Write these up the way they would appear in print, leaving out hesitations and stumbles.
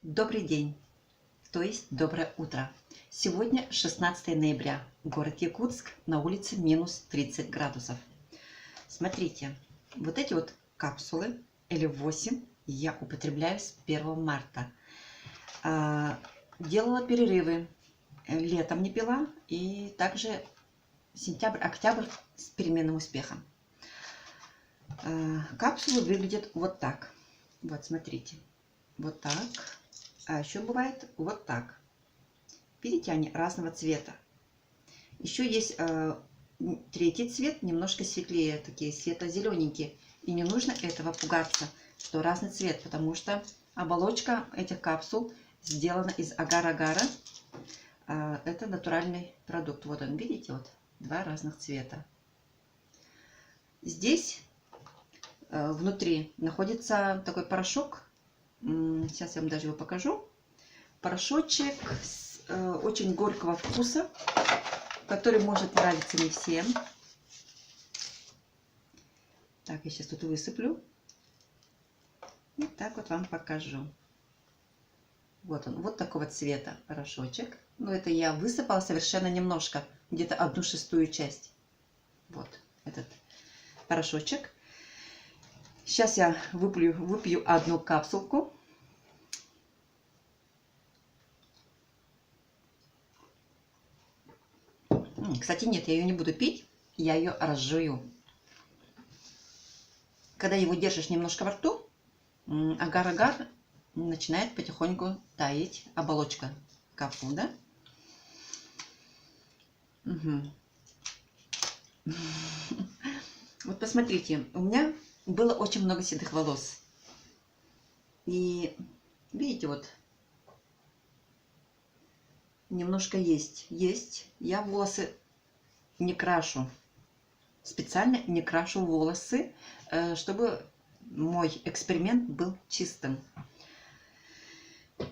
Добрый день, то есть доброе утро. Сегодня 16 ноября, город Якутск, на улице минус 30 градусов. Смотрите, вот эти вот капсулы L8 я употребляю с 1 марта. Делала перерывы, летом не пила и также сентябрь-октябрь с переменным успехом. Капсулы выглядят вот так. Вот смотрите, вот так. А еще бывает вот так. Видите, они разного цвета. Еще есть третий цвет, немножко светлее, такие светло-зелененькие. И не нужно этого пугаться, что разный цвет, потому что оболочка этих капсул сделана из агар-агара. Это натуральный продукт. Вот он, видите, вот два разных цвета. Здесь внутри находится такой порошок. Сейчас я вам даже его покажу. Порошочек очень горького вкуса, который может нравиться не всем. Так, я сейчас тут высыплю. И так вот вам покажу. Вот он, вот такого цвета порошочек. Но это я высыпала совершенно немножко, где-то 1/6 часть. Вот этот порошочек. Сейчас я выпью одну капсулку. Кстати, нет, я ее не буду пить, я ее разжую. Когда его держишь немножко во рту, агар-агар начинает потихоньку таять, оболочка капсул, да? Угу. Вот посмотрите, у меня было очень много седых волос. И видите, вот немножко есть. Я волосы не крашу. Специально не крашу волосы, чтобы мой эксперимент был чистым.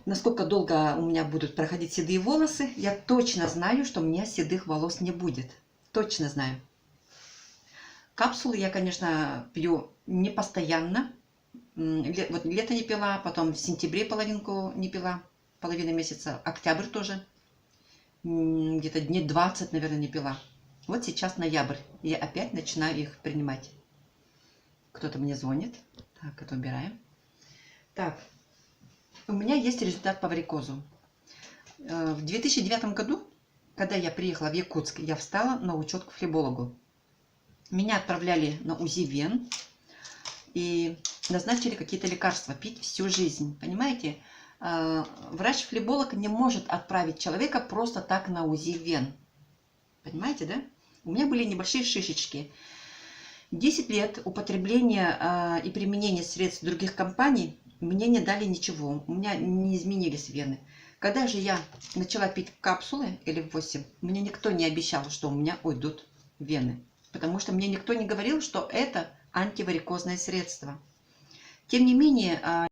Насколько долго у меня будут проходить седые волосы, я точно знаю, что у меня седых волос не будет. Точно знаю. Капсулы я, конечно, пью не постоянно. Вот лето не пила, потом в сентябре половинку не пила, половина месяца, октябрь тоже. Где-то дней 20, наверное, не пила. Вот сейчас ноябрь, я опять начинаю их принимать. Кто-то мне звонит. Так, это убираем. Так, у меня есть результат по варикозу. В 2009 году, когда я приехала в Якутск, я встала на учет к флебологу. Меня отправляли на УЗИ вен и назначили какие-то лекарства пить всю жизнь. Понимаете? Врач-флеболог не может отправить человека просто так на УЗИ вен. Понимаете, да? У меня были небольшие шишечки. 10 лет употребления и применения средств других компаний мне не дали ничего. У меня не изменились вены. Когда же я начала пить капсулы L8, мне никто не обещал, что у меня уйдут вены. Потому что мне никто не говорил, что это антиварикозное средство. Тем не менее,